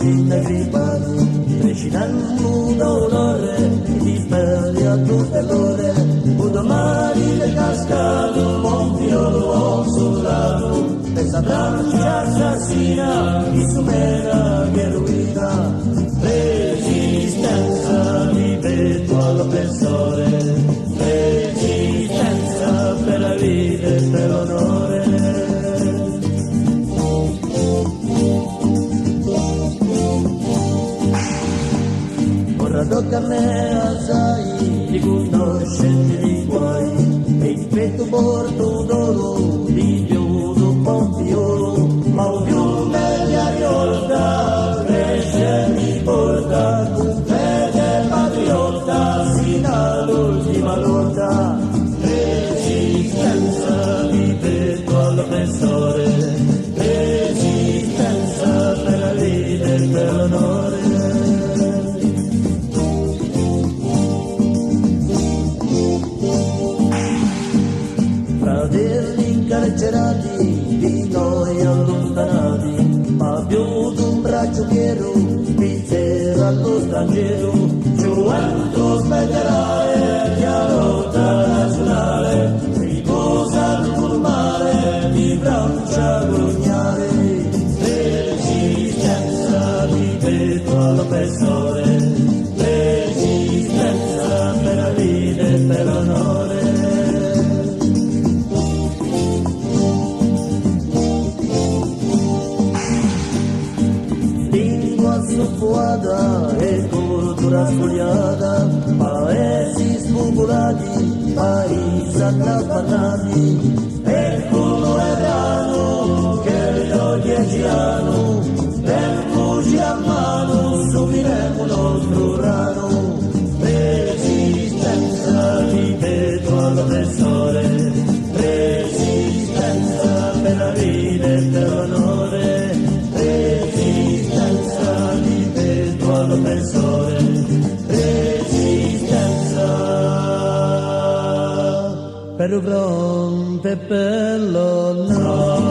mattina gripati, recinando d'onore, ti speri a tutte l'ore, un domani che cascato, buon fiolo soldato, questa braccia assassina, chi supera che ruina, resistenza, ripeto all'oppressore, resistenza per la vita e per l'onore. Ora tocca a me assai di conoscenti di guai, e il petto porto d'oro, di chiudo pompiolo, ma un più meglio ariolta, cresce mi porta, con fede patriota, sino all'ultima lotta, resistenza, ripeto all'oppressore, resistenza per la vita e per l'onore. Fratelli incarcerati, di noi allontanati, ma più d'un braccio fiero, svizzera allo straniero, gioventù spetterà e chiarota nazionale, riposa sul mare, di Francia grugnare, resistenza, ripeto all'oppressore, resistenza per la vita e per l'onore. Soffuata e cultura sfogliata, paesi spopolati, paesi annaffanati, e il culo ebrano che io 10 anni, tengoci a mano, subiremo il nostro rano, resistenza, ripeto all'oppressore, resistenza per la vita e per l'onore, all'oppressore, resistenza per il fronte e per l'onore.